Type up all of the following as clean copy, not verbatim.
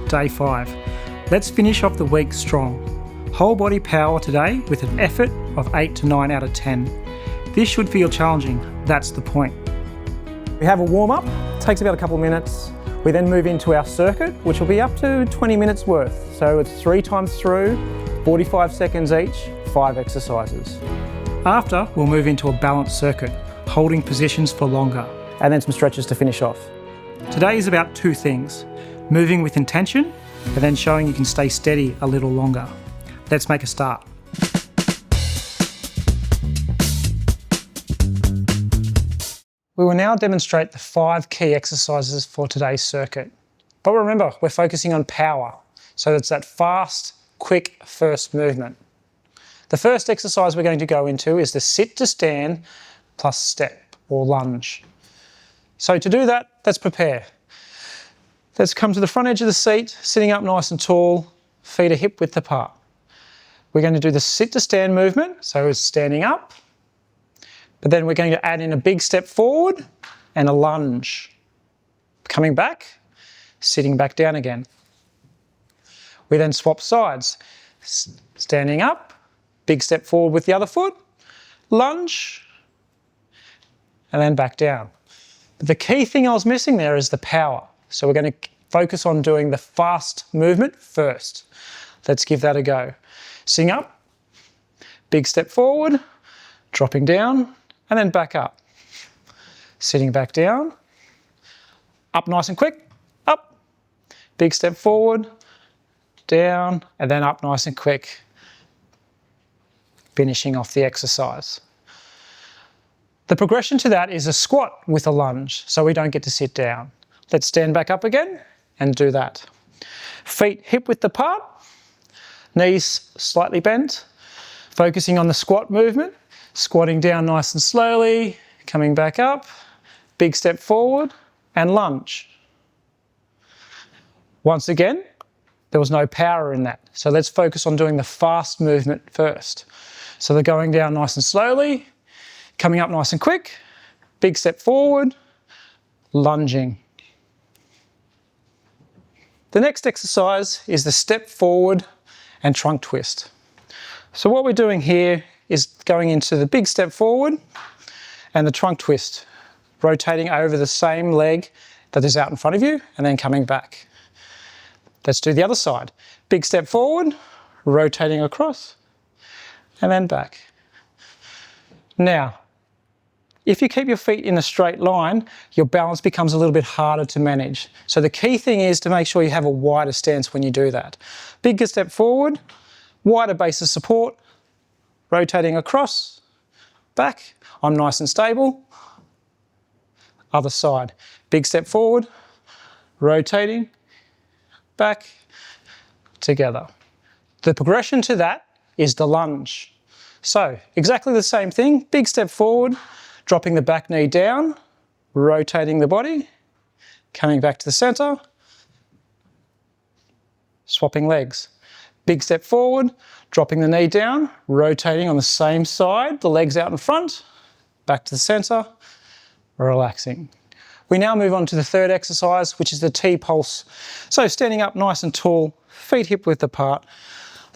day 5. Let's finish off the week strong. Whole body power today with an effort of 8 to 9 out of 10. This should feel challenging, that's the point. We have a warm-up, takes about a couple of minutes. We then move into our circuit, which will be up to 20 minutes worth. So it's 3 times through, 45 seconds each, 5 exercises. After, we'll move into a balanced circuit, holding positions for longer. And then some stretches to finish off. Today is about 2 things, moving with intention and then showing you can stay steady a little longer. Let's make a start. We will now demonstrate the 5 key exercises for today's circuit. But remember, we're focusing on power, so it's that fast, quick first movement. The first exercise we're going to go into is the sit to stand plus step or lunge. So to do that, let's prepare. Let's come to the front edge of the seat, sitting up nice and tall, feet are hip width apart. We're going to do the sit to stand movement, so it's standing up, but then we're going to add in a big step forward and a lunge. Coming back, sitting back down again. We then swap sides, standing up, big step forward with the other foot, lunge, and then back down. But the key thing I was missing there is the power. So we're going to focus on doing the fast movement first. Let's give that a go. Sitting up, big step forward, dropping down, and then back up. Sitting back down, up nice and quick, up, big step forward, down, and then up nice and quick, finishing off the exercise. The progression to that is a squat with a lunge, so we don't get to sit down. Let's stand back up again and do that. Feet hip width apart, knees slightly bent, focusing on the squat movement, squatting down nice and slowly, coming back up, big step forward and lunge. Once again, there was no power in that, so let's focus on doing the fast movement first. So they're going down nice and slowly, coming up nice and quick, big step forward, lunging. The next exercise is the step forward and trunk twist. So what we're doing here is going into the big step forward and the trunk twist, rotating over the same leg that is out in front of you and then coming back. Let's do the other side. Big step forward, rotating across and then back. Now, if you keep your feet in a straight line, your balance becomes a little bit harder to manage. So the key thing is to make sure you have a wider stance when you do that. Bigger step forward, wider base of support, rotating across, back, I'm nice and stable. Other side, big step forward, rotating, back, together. The progression to that is the lunge. So exactly the same thing, big step forward, dropping the back knee down, rotating the body, coming back to the center, swapping legs. Big step forward, dropping the knee down, rotating on the same side, the legs out in front, back to the center, relaxing. We now move on to the third exercise, which is the T-pulse. So standing up nice and tall, feet hip width apart.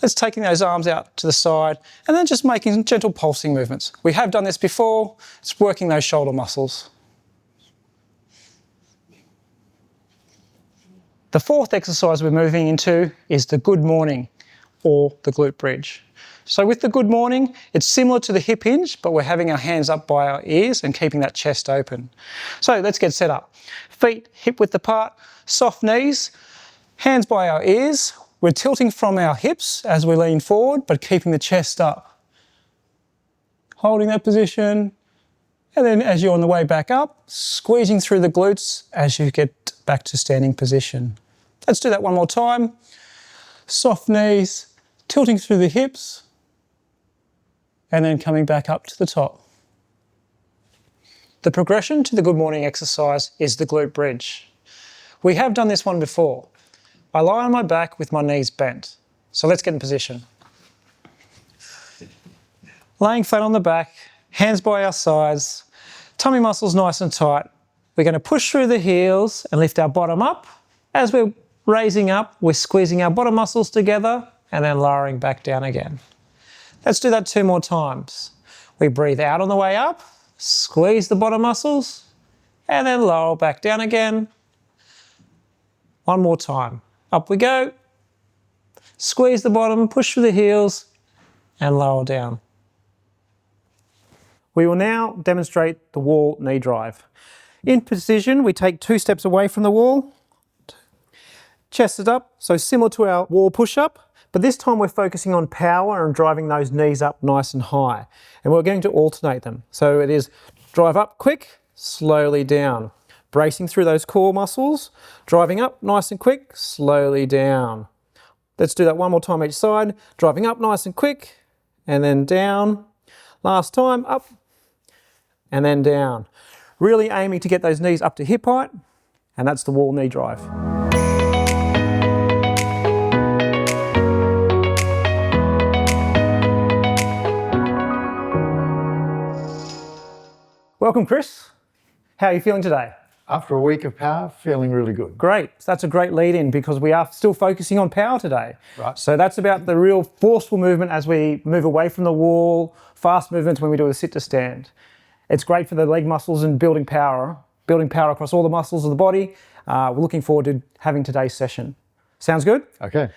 Let's taking those arms out to the side and then just making gentle pulsing movements. We have done this before, it's working those shoulder muscles. The fourth exercise we're moving into is the good morning or the glute bridge. So with the good morning, it's similar to the hip hinge, but we're having our hands up by our ears and keeping that chest open. So let's get set up. Feet hip width apart, soft knees, hands by our ears. We're tilting from our hips as we lean forward, but keeping the chest up. Holding that position, and then as you're on the way back up, squeezing through the glutes as you get back to standing position. Let's do that one more time. Soft knees, tilting through the hips, and then coming back up to the top. The progression to the good morning exercise is the glute bridge. We have done this one before. I lie on my back with my knees bent. So let's get in position. Laying flat on the back, hands by our sides, tummy muscles nice and tight. We're going to push through the heels and lift our bottom up as we're Raising up, we're squeezing our bottom muscles together and then lowering back down again. Let's do that 2 more times. We breathe out on the way up, squeeze the bottom muscles, and then lower back down again. 1 more time. Up we go. Squeeze the bottom, push through the heels, and lower down. We will now demonstrate the wall knee drive. In position, we take 2 steps away from the wall. Chest is up, so similar to our wall push-up, but this time we're focusing on power and driving those knees up nice and high. And we're going to alternate them. So it is drive up quick, slowly down. Bracing through those core muscles, driving up nice and quick, slowly down. Let's do that 1 more time each side. Driving up nice and quick, and then down. Last time, up, and then down. Really aiming to get those knees up to hip height, and that's the wall knee drive. Welcome, Chris. How are you feeling today? After a week of power, feeling really good. Great. So that's a great lead in because we are still focusing on power today. Right. So that's about the real forceful movement as we move away from the wall, fast movements when we do a sit to stand. It's great for the leg muscles and building power across all the muscles of the body. We're looking forward to having today's session. Sounds good? Okay.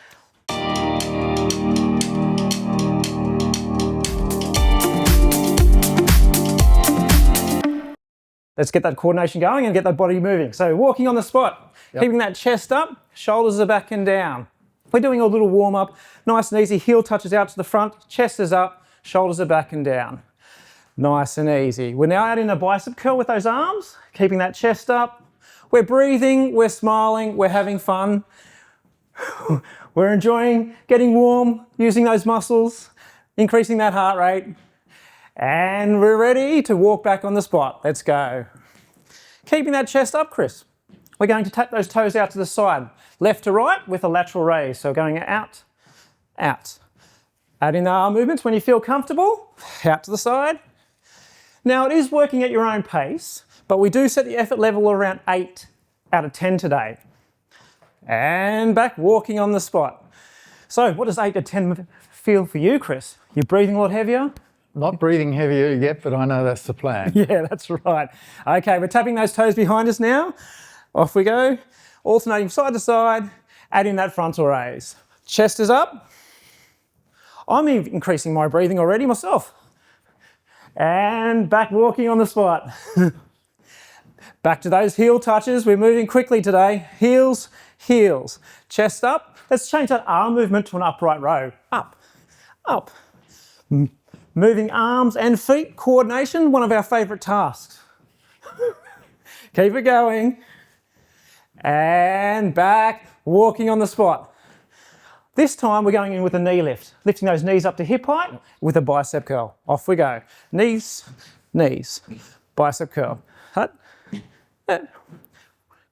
Let's get that coordination going and get that body moving. So walking on the spot, keeping that chest up, shoulders are back and down. We're doing a little warm up, nice and easy. Heel touches out to the front, chest is up, shoulders are back and down. Nice and easy. We're now adding a bicep curl with those arms, keeping that chest up. We're breathing, we're smiling, we're having fun. We're enjoying getting warm, using those muscles, increasing that heart rate. And we're ready to walk back on the spot. Let's go. Keeping that chest up, Chris. We're going to tap those toes out to the side, left to right with a lateral raise. So going out, out. Adding the arm movements when you feel comfortable, out to the side. Now it is working at your own pace, but we do set the effort level around 8 out of 10 today. And back, walking on the spot. So what does 8 to 10 feel for you, Chris? You're breathing a lot heavier? Not breathing heavier yet, but I know that's the plan. Yeah, that's right. Okay, we're tapping those toes behind us now. Off we go. Alternating side to side, adding that frontal raise. Chest is up. I'm increasing my breathing already myself. And back walking on the spot. Back to those heel touches. We're moving quickly today. Heels, heels. Chest up. Let's change that arm movement to an upright row. Up, up. Moving arms and feet, coordination, one of our favourite tasks. Keep it going. And back, walking on the spot. This time we're going in with a knee lift, lifting those knees up to hip height with a bicep curl. Off we go. Knees, knees, bicep curl. Hut.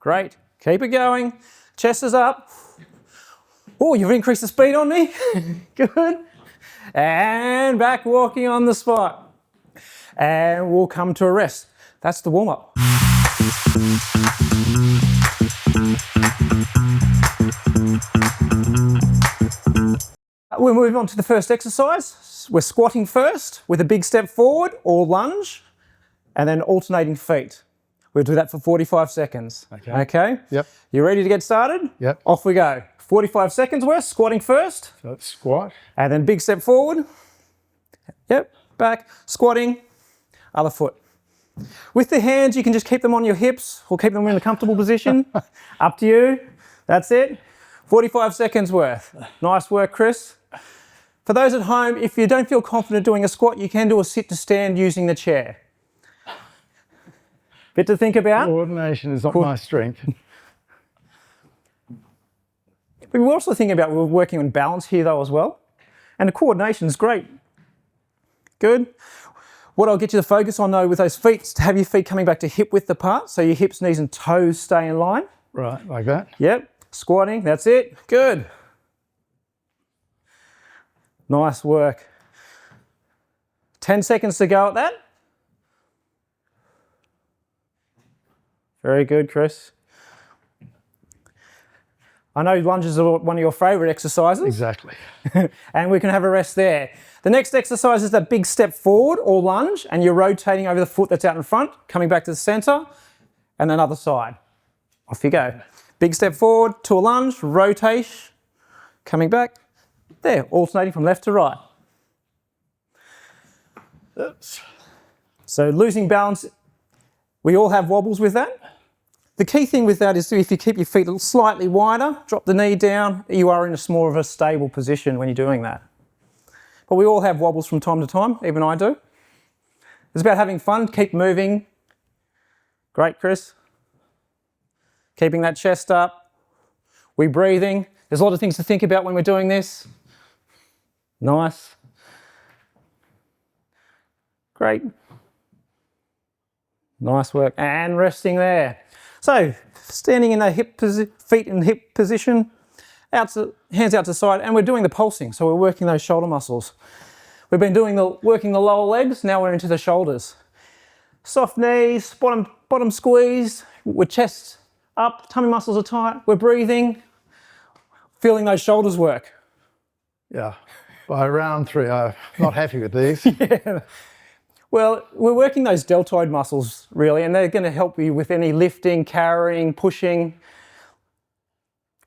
Great. Keep it going. Chest is up. Oh, you've increased the speed on me. Good. And back walking on the spot. And we'll come to a rest. That's the warm-up. We'll move on to the first exercise. We're squatting first with a big step forward or lunge, and then alternating feet. We'll do that for 45 seconds. Okay? Yep. You ready to get started? Yep. Off we go. 45 seconds worth, squatting first. So let's squat. And then big step forward. Yep, back, squatting, other foot. With the hands, you can just keep them on your hips or keep them in a comfortable position. Up to you. That's it. 45 seconds worth. Nice work, Chris. For those at home, if you don't feel confident doing a squat, you can do a sit to stand using the chair. Bit to think about. Coordination is not my strength. But we're also thinking about we're working on balance here though as well. And the coordination is great. Good. What I'll get you to focus on though with those feet is to have your feet coming back to hip width apart. So your hips, knees and toes stay in line. Right, like that. Yep. Squatting, that's it. Good. Nice work. 10 seconds to go at that. Very good, Chris. I know lunges are one of your favourite exercises. Exactly. And we can have a rest there. The next exercise is that big step forward or lunge, and you're rotating over the foot that's out in front, coming back to the centre, and then other side. Off you go. Big step forward to a lunge, rotate, coming back. There, alternating from left to right. Oops. So losing balance, we all have wobbles with that. The key thing with that is if you keep your feet slightly wider, drop the knee down, you are in more of a stable position when you're doing that. But we all have wobbles from time to time, even I do. It's about having fun, keep moving. Great, Chris. Keeping that chest up. We're breathing. There's a lot of things to think about when we're doing this. Nice. Great. Nice work. And resting there. So, standing in a feet in hip position, hands out to the side, and we're doing the pulsing, so we're working those shoulder muscles. We've been working the lower legs, now we're into the shoulders. Soft knees, bottom squeeze, with chest up, tummy muscles are tight, we're breathing, feeling those shoulders work. Yeah. By round 3, I'm not happy with these. Yeah. Well, we're working those deltoid muscles really, and they're going to help you with any lifting, carrying, pushing.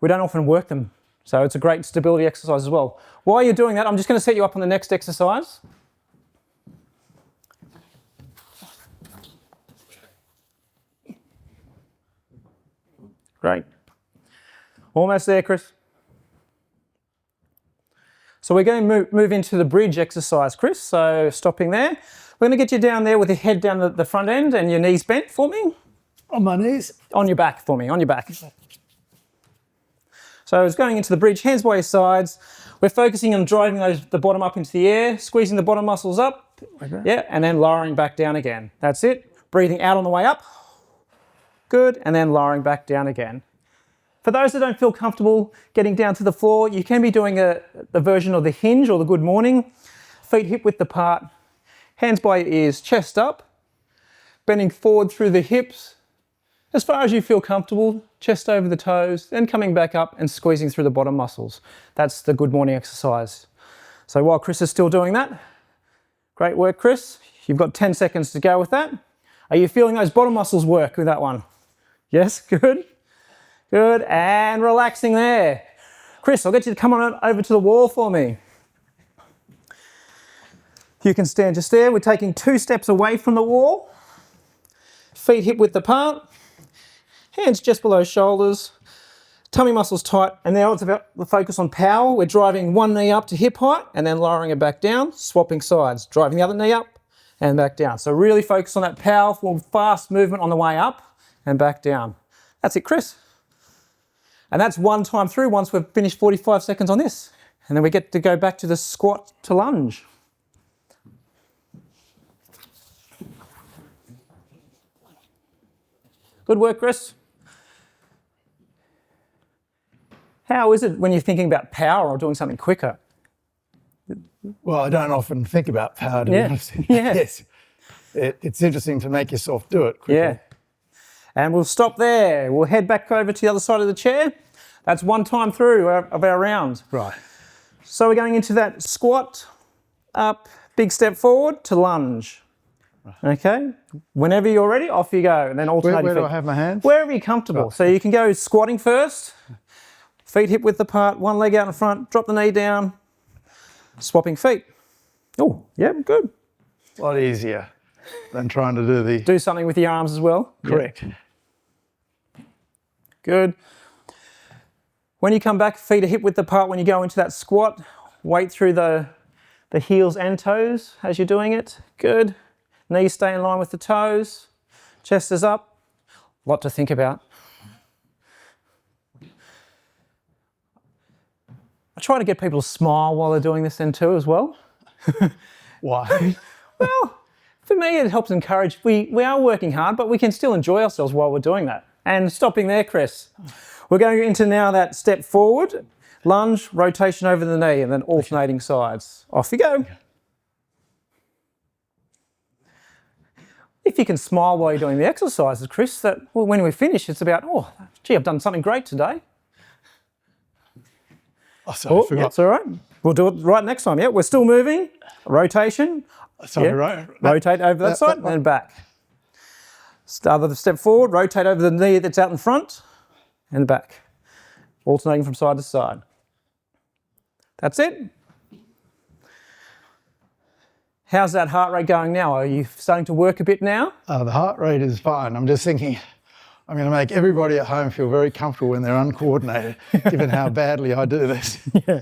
We don't often work them, so it's a great stability exercise as well. While you're doing that, I'm just going to set you up on the next exercise. Great. Almost there, Chris. So we're going to move into the bridge exercise, Chris. So stopping there. We're going to get you down there with your head down the front end and your knees bent for me. On my knees. On your back for me, on your back. So it's going into the bridge, hands by your sides. We're focusing on driving the bottom up into the air, squeezing the bottom muscles up. Like that? Yeah, and then lowering back down again. That's it. Breathing out on the way up. Good, and then lowering back down again. For those that don't feel comfortable getting down to the floor, you can be doing the version of the hinge or the good morning. Feet hip width apart, hands by your ears, chest up, bending forward through the hips, as far as you feel comfortable, chest over the toes, then coming back up and squeezing through the bottom muscles. That's the good morning exercise. So while Chris is still doing that, great work, Chris. You've got 10 seconds to go with that. Are you feeling those bottom muscles work with that one? Yes, good. Good, and relaxing there. Chris, I'll get you to come on over to the wall for me. You can stand just there. We're taking 2 steps away from the wall. Feet hip width apart. Hands just below shoulders. Tummy muscles tight. And now it's about the focus on power. We're driving one knee up to hip height and then lowering it back down, swapping sides. Driving the other knee up and back down. So really focus on that powerful, fast movement on the way up and back down. That's it, Chris. And that's one time through once we've finished 45 seconds on this. And then we get to go back to the squat to lunge. Good work, Chris. How is it when you're thinking about power or doing something quicker? Well, I don't often think about power, to be honest. Yeah. Yes. It's interesting to make yourself do it quickly. Yeah. And we'll stop there. We'll head back over to the other side of the chair. That's one time through of our round. Right. So we're going into that squat, up, big step forward to lunge. Okay? Whenever you're ready, off you go. And then alternating Where do feet. I have my hands? Wherever you're comfortable. Right. So you can go squatting first, feet hip width apart, one leg out in front, drop the knee down, swapping feet. Oh, yeah, good. A lot easier than trying to do the... Do something with your arms as well. Correct. Good. When you come back, feet are hip width apart when you go into that squat. Weight through the heels and toes as you're doing it. Good. Knees stay in line with the toes. Chest is up. A lot to think about. I try to get people to smile while they're doing this then too as well. Why? Well, for me it helps encourage. We are working hard, but we can still enjoy ourselves while we're doing that. And stopping there, Chris. We're going into now that step forward, lunge, rotation over the knee, and then alternating sides. Off you go. If you can smile while you're doing the exercises, Chris, that when we finish, it's about, oh, gee, I've done something great today. Oh, sorry, Oh, forgot. that's all right. We'll do it right next time. Yeah, we're still moving. Rotation. Sorry, Yeah. right. Rotate over that side and then back. Start the step forward, rotate over the knee that's out in front and back. Alternating from side to side. That's it. How's that heart rate going now? Are you starting to work a bit now? The heart rate is fine. I'm just thinking I'm going to make everybody at home feel very comfortable when they're uncoordinated, given how badly I do this. Yeah.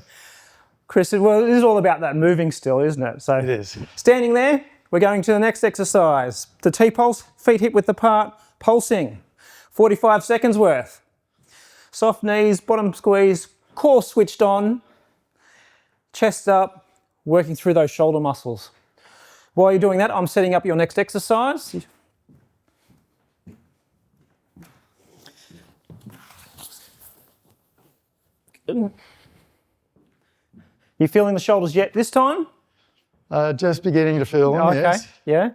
Chris, well, it is all about that moving still, isn't it? So It is. standing there, we're going to the next exercise. The T-pulse, feet hip width apart, pulsing. 45 seconds worth. Soft knees, bottom squeeze, core switched on, chest up, working through those shoulder muscles. While you're doing that, I'm setting up your next exercise. Good. You feeling the shoulders yet this time? Just beginning to feel them, Okay, yes. yeah,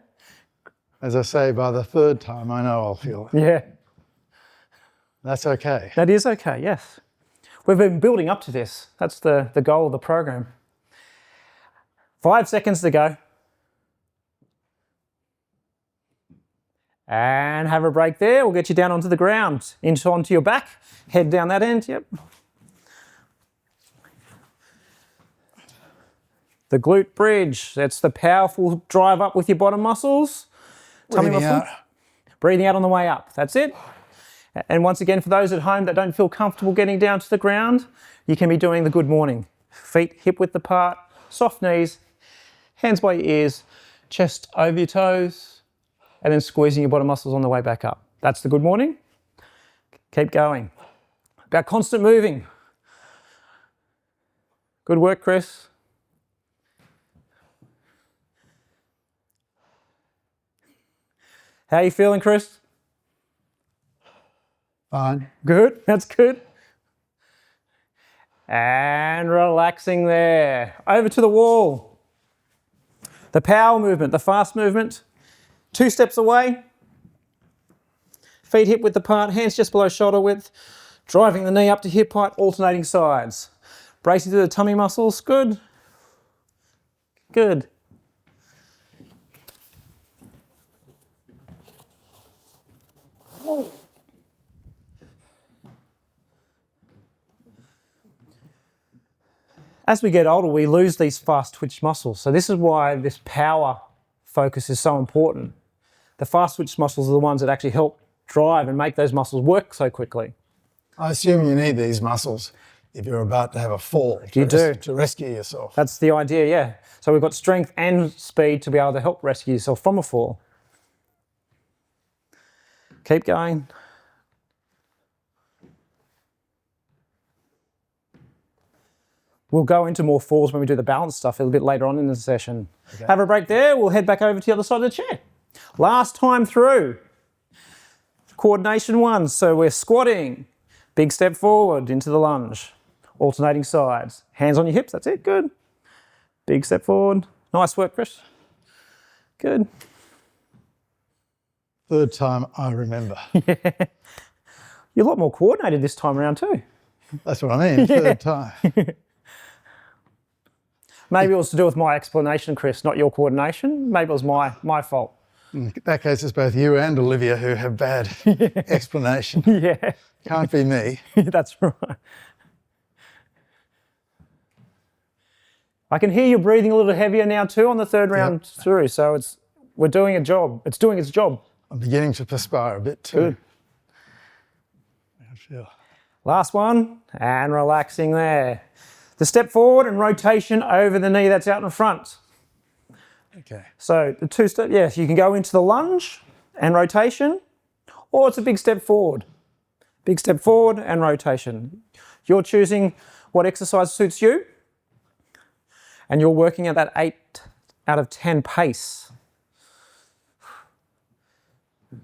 As I say, by the third time, I know I'll feel it. yeah. That's okay. That is okay, yes. We've been building up to this. That's the goal of the program. 5 seconds to go. And have a break there. We'll get you down onto the ground, onto your back, head down that end, yep. The glute bridge, that's the powerful drive up with your bottom muscles. Tummy Breathing muscle. out. Breathing out on the way up, that's it. And once again, for those at home that don't feel comfortable getting down to the ground, you can be doing the good morning. Feet hip width apart, soft knees, hands by your ears, chest over your toes, and then squeezing your bottom muscles on the way back up. That's the good morning. Keep going. About constant moving. Good work, Chris. How are you feeling, Chris? Fine. Good, that's good. And relaxing there. Over to the wall. The power movement, the fast movement. 2 steps away. Feet hip width apart, hands just below shoulder width. Driving the knee up to hip height, alternating sides. Bracing through the tummy muscles, good. Good. As we get older, we lose these fast twitch muscles. So this is why this power focus is so important. The fast twitch muscles are the ones that actually help drive and make those muscles work so quickly. I assume you need these muscles if you're about to have a fall. You do. To rescue yourself. That's the idea, yeah. So we've got strength and speed to be able to help rescue yourself from a fall. Keep going. We'll go into more falls when we do the balance stuff a little bit later on in the session. Okay. Have a break there. We'll head back over to the other side of the chair. Last time through. Coordination 1. So we're squatting. Big step forward into the lunge. Alternating sides. Hands on your hips. That's it. Good. Big step forward. Nice work, Chris. Good. Third time I remember. Yeah. You're a lot more coordinated this time around too. That's what I mean. Third time. Maybe it was to do with my explanation, Chris, not your coordination. Maybe it was my fault. In that case, it's both you and Olivia who have bad explanation. Yeah, Can't be me. that's right. I can hear you breathing a little heavier now too on the third round through. So we're doing a job. It's doing its job. I'm beginning to perspire a bit too. Good. I feel. Last one, and relaxing there. The step forward and rotation over the knee that's out in front. Okay. So the 2 step, yes, you can go into the lunge and rotation, or it's a big step forward. Big step forward and rotation. You're choosing what exercise suits you, and you're working at that 8 out of 10 pace.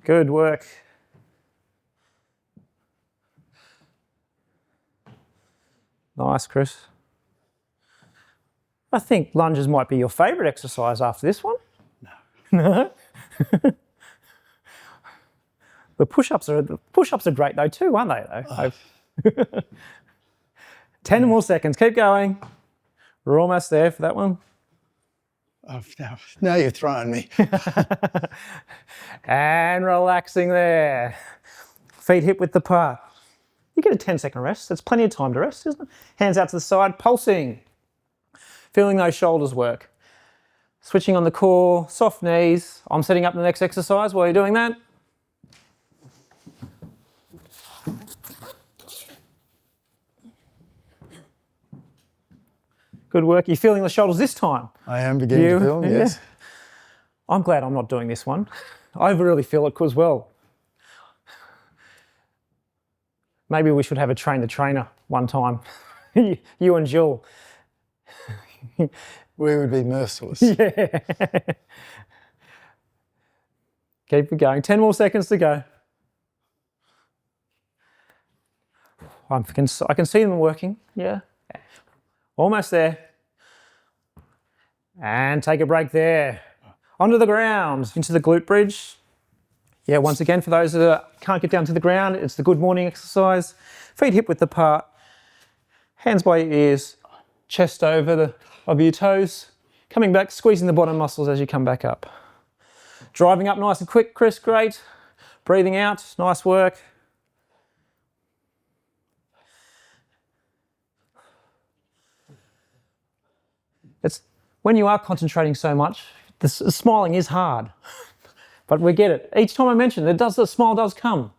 Good work. Nice, Chris. I think lunges might be your favourite exercise after this one. No. The push-ups are great though too, aren't they? Though 10 more seconds, keep going. We're almost there for that one. Oh, now you're throwing me. And relaxing there. Feet hip width apart. You get a 10-second rest. That's plenty of time to rest, isn't it? Hands out to the side, pulsing. Feeling those shoulders work. Switching on the core, soft knees. I'm setting up the next exercise while you're doing that. Good work. You're feeling the shoulders this time. I am beginning to feel them, yeah. yes. I'm glad I'm not doing this one. I really feel it as well. Maybe we should have a train-the-trainer one time. You and Jill. We would be merciless. Yeah. Keep it going. 10 more seconds to go. I can see them working. Yeah. Almost there. And take a break there. Onto the ground, into the glute bridge. Yeah, once again, for those that can't get down to the ground, it's the good morning exercise. Feet hip width apart. Hands by your ears. Chest over your toes. Coming back, squeezing the bottom muscles as you come back up. Driving up nice and quick, Chris, great. Breathing out, nice work. It's when you are concentrating so much, the smiling is hard, but we get it. Each time I mention it, the smile does come.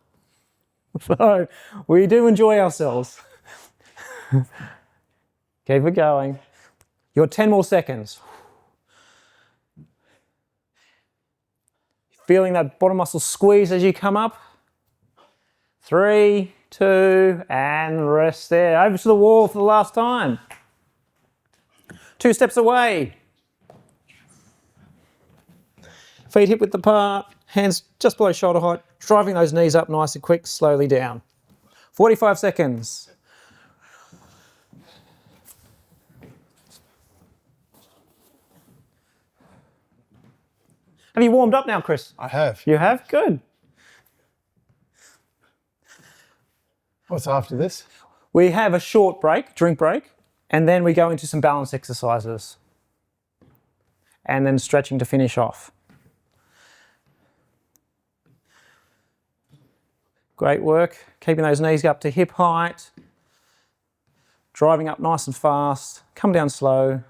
So we do enjoy ourselves. Keep it going. You're 10 more seconds. Feeling that bottom muscle squeeze as you come up. 3, 2, and rest there. Over to the wall for the last time. 2 steps away. Feet hip width apart, hands just below shoulder height, driving those knees up nice and quick, slowly down. 45 seconds. Have you warmed up now, Chris? I have. You have? Good. What's after this? We have a short break, drink break, and then we go into some balance exercises. And then stretching to finish off. Great work. Keeping those knees up to hip height. Driving up nice and fast. Come down slow.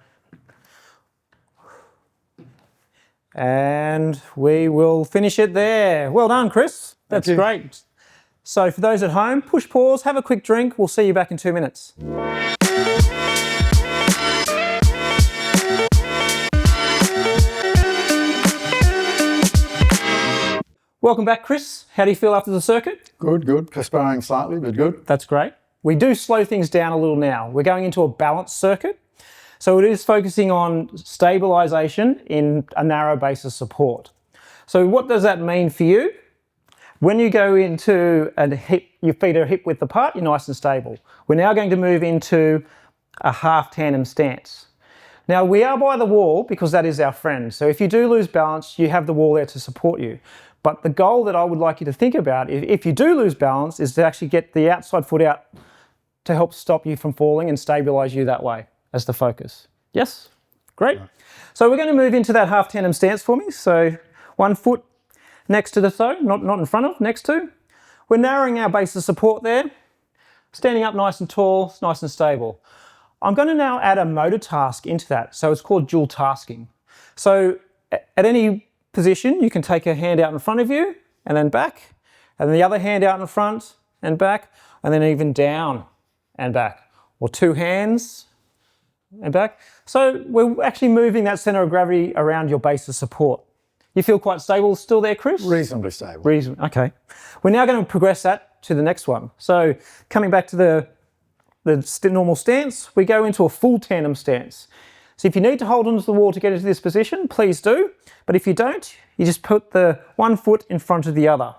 And we will finish it there. Well done, Chris. That's great. So for those at home, push pause, have a quick drink. We'll see you back in 2 minutes. Welcome back, Chris. How do you feel after the circuit? Good, good. Perspiring slightly, but good. That's great. We do slow things down a little now. We're going into a balance circuit. So it is focusing on stabilization in a narrow base of support. So what does that mean for you? When you go into your feet are hip width apart, you're nice and stable. We're now going to move into a half tandem stance. Now we are by the wall because that is our friend. So if you do lose balance, you have the wall there to support you. But the goal that I would like you to think about, if you do lose balance, is to actually get the outside foot out to help stop you from falling and stabilize you that way as the focus. Yes? Great. So we're going to move into that half tandem stance for me. So one foot next to the toe, not in front of, next to. We're narrowing our base of support there. Standing up nice and tall, nice and stable. I'm going to now add a motor task into that. So it's called dual tasking. So at any position, you can take a hand out in front of you and then back, and then the other hand out in front and back, and then even down and back, or 2 hands and back. So we're actually moving that center of gravity around your base of support. You feel quite stable still there, Chris? Reasonably stable. Okay. We're now going to progress that to the next one. So coming back to the normal stance, we go into a full tandem stance. So if you need to hold onto the wall to get into this position, please do. But if you don't, you just put the one foot in front of the other.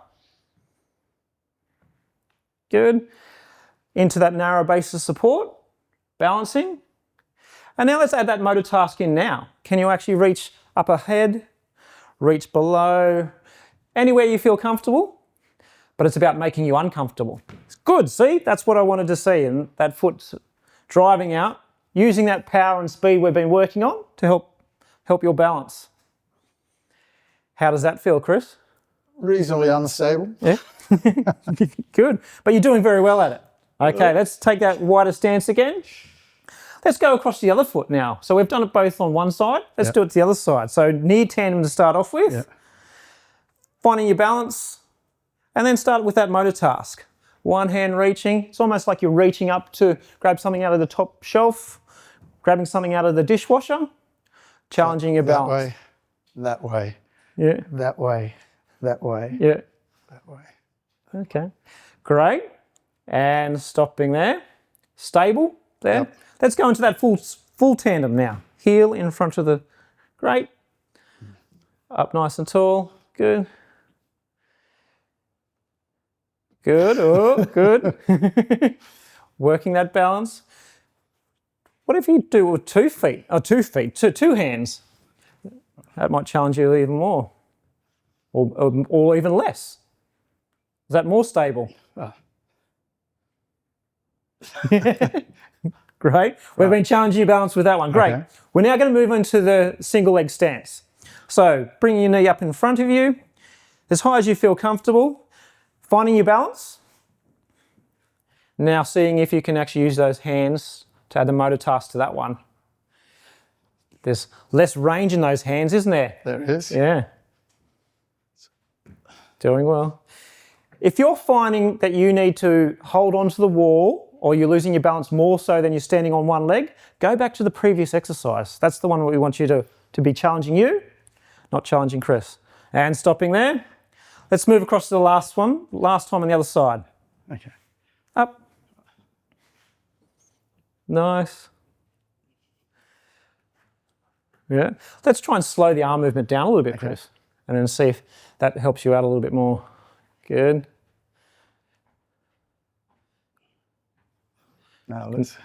Good. Into that narrow base of support, balancing. And now let's add that motor task in now. Can you actually reach up ahead, reach below, anywhere you feel comfortable? But it's about making you uncomfortable. Good, see? That's what I wanted to see. And that foot driving out, using that power and speed we've been working on to help your balance. How does that feel, Chris? Reasonably unstable. Yeah. Good. But you're doing very well at it. Okay, let's take that wider stance again. Let's go across the other foot now. So we've done it both on one side. Let's do it to the other side. So near tandem to start off with. Finding your balance. And then start with that motor task. One hand reaching. It's almost like you're reaching up to grab something out of the top shelf, grabbing something out of the dishwasher, challenging your balance. That way. Yeah. That way. That way. Yeah. That way. Okay. Great. And stopping there. Stable there. Yep. Let's go into that full tandem now. Heel in front of the... Great. Up nice and tall. Good. Good. Oh, good. Working that balance. What if you do it with 2 feet? Oh, 2 feet. Two hands. That might challenge you even more. Or even less. Is that more stable? Great. We've been challenging your balance with that one. Great. Okay. We're now going to move into the single leg stance. So bringing your knee up in front of you, as high as you feel comfortable, finding your balance. Now seeing if you can actually use those hands to add the motor task to that one. There's less range in those hands, isn't there? There it is. Yeah. Doing well. If you're finding that you need to hold onto the wall or you're losing your balance more so than you're standing on one leg, go back to the previous exercise. That's the one we want you to be challenging you, not challenging Chris. And stopping there. Let's move across to the last one. Last time on the other side. Okay. Up. Nice. Yeah. Let's try and slow the arm movement down a little bit, Chris, and then see if that helps you out a little bit more. Good. Now let's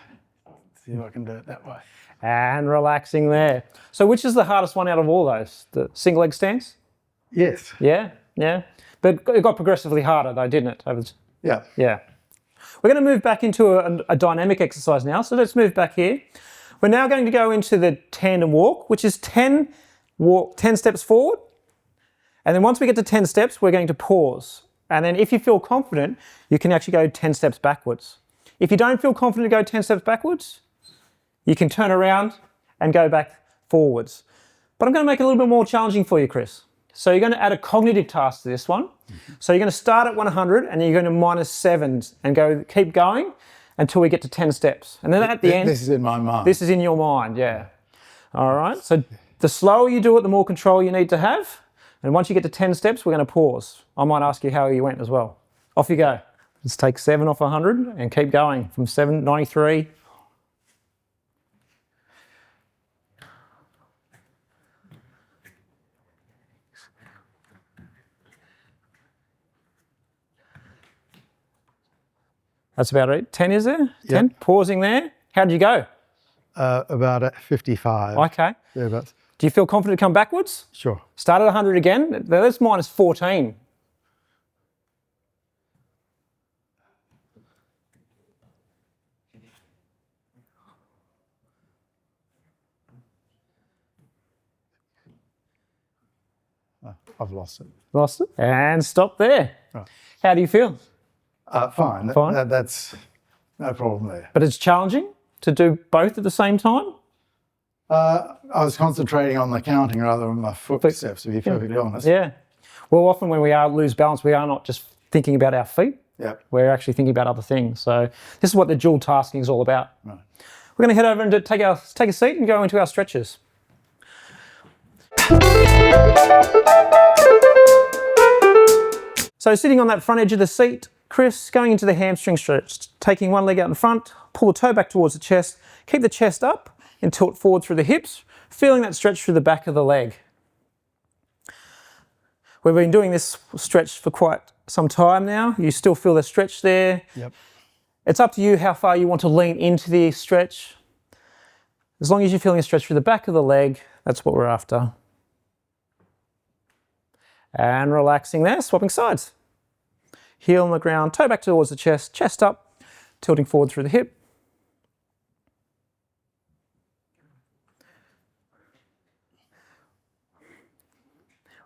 see if I can do it that way. And relaxing there. So which is the hardest one out of all those? The single leg stance? Yes. Yeah, yeah. But it got progressively harder though, didn't it? Yeah. Yeah. We're going to move back into a dynamic exercise now. So let's move back here. We're now going to go into the tandem walk, which is 10 steps forward. And then once we get to 10 steps, we're going to pause. And then if you feel confident, you can actually go 10 steps backwards. If you don't feel confident to go 10 steps backwards, you can turn around and go back forwards. But I'm going to make it a little bit more challenging for you, Chris. So you're going to add a cognitive task to this one. So you're going to start at 100 and you're going to -7 and keep going until we get to 10 steps. And then at the end... This is in my mind. This is in your mind, yeah. All right, so the slower you do it, the more control you need to have. And once you get to 10 steps, we're going to pause. I might ask you how you went as well. Off you go. Let's take 7 off 100 and keep going from 93. That's about it. 10 is there? 10? Yep. Pausing there. How did you go? About at 55. Okay. Thereabouts. Do you feel confident to come backwards? Sure. Start at 100 again. That's -14. I've lost it. Lost it. And stop there. Right. How do you feel? Fine. Fine. That's no problem there. But it's challenging to do both at the same time? I was concentrating on the counting rather than my footsteps, to be perfectly honest. Yeah. Well, often when we lose balance, we are not just thinking about our feet. Yep. We're actually thinking about other things. So this is what the dual tasking is all about. Right. We're going to head over and take a seat and go into our stretches. So sitting on that front edge of the seat, Chris, going into the hamstring stretch, taking one leg out in front, pull the toe back towards the chest, keep the chest up and tilt forward through the hips, feeling that stretch through the back of the leg. We've been doing this stretch for quite some time now. You still feel the stretch there. Yep. It's up to you how far you want to lean into the stretch. As long as you're feeling a stretch through the back of the leg, that's what we're after. And relaxing there, swapping sides. Heel on the ground, toe back towards the chest, chest up, tilting forward through the hip.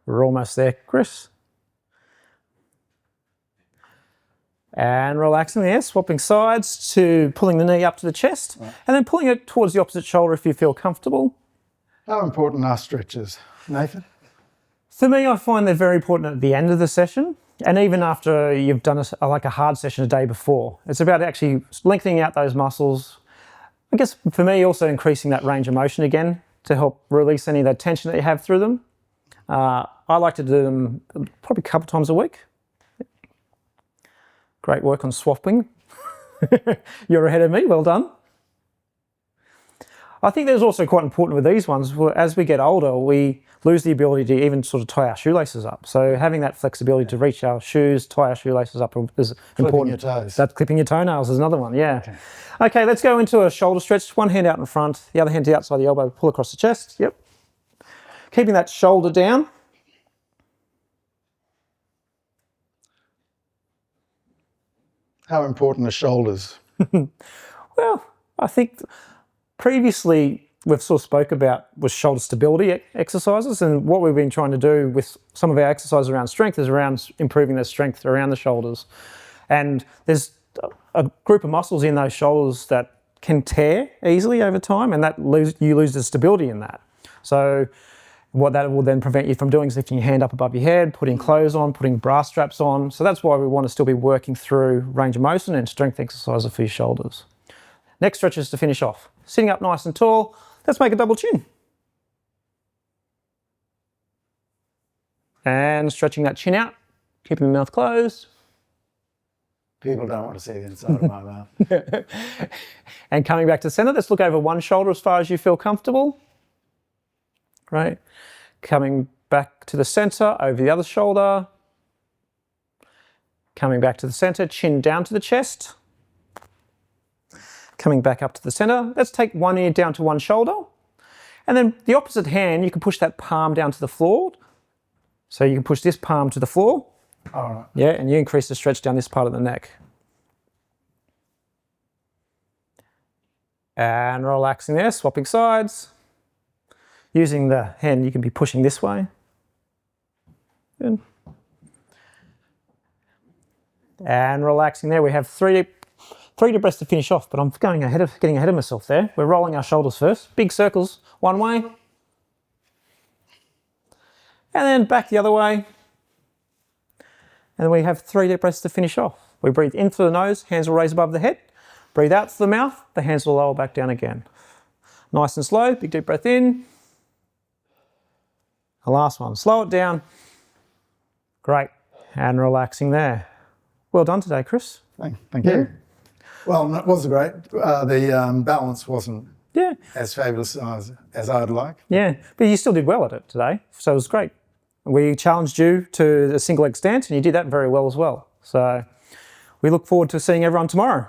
We're almost there, Chris. And relaxing there, swapping sides to pulling the knee up to the chest, and then pulling it towards the opposite shoulder if you feel comfortable. How important are stretches, Nathan? For me, I find they're very important at the end of the session, and even after you've done like a hard session a day before. It's about actually lengthening out those muscles. I guess for me, also increasing that range of motion again to help release any of the tension that you have through them. I like to do them probably a couple of times a week. Great work on swapping. You're ahead of me, well done. I think there's also quite important with these ones, as we get older, we lose the ability to even sort of tie our shoelaces up. So having that flexibility to reach our shoes, tie our shoelaces up is important. Clipping your toes. That's clipping your toenails is another one, yeah. Okay, let's go into a shoulder stretch. One hand out in front, the other hand to the outside of the elbow, pull across the chest, yep. Keeping that shoulder down. How important are shoulders? Well, I think previously we've sort of spoke about was shoulder stability exercises, and what we've been trying to do with some of our exercises around strength is around improving the strength around the shoulders. And there's a group of muscles in those shoulders that can tear easily over time, and you lose the stability in that. So what that will then prevent you from doing is lifting your hand up above your head, putting clothes on, putting bra straps on. So that's why we want to still be working through range of motion and strength exercises for your shoulders. Next stretch is to finish off. Sitting up nice and tall, let's make a double chin. And stretching that chin out, keeping the mouth closed. People don't want to see the inside of my mouth. And coming back to center, let's look over one shoulder as far as you feel comfortable. Great. Coming back to the center, over the other shoulder. Coming back to the center, chin down to the chest. Coming back up to the center. Let's take one ear down to one shoulder. And then the opposite hand, you can push that palm down to the floor. So you can push this palm to the floor. All right. Yeah, and you increase the stretch down this part of the neck. And relaxing there, swapping sides. Using the hand, you can be pushing this way. Good. And relaxing there, we have three deep breaths to finish off, but I'm getting ahead of myself there. We're rolling our shoulders first. Big circles, one way. And then back the other way. And then we have 3 deep breaths to finish off. We breathe in through the nose, hands will raise above the head. Breathe out through the mouth, the hands will lower back down again. Nice and slow, big deep breath in. The last one, slow it down. Great, and relaxing there. Well done today, Chris. Thank you. Well, it was great. The balance wasn't as fabulous as I'd like. Yeah, but you still did well at it today, so it was great. We challenged you to a single leg stance, and you did that very well as well. So we look forward to seeing everyone tomorrow.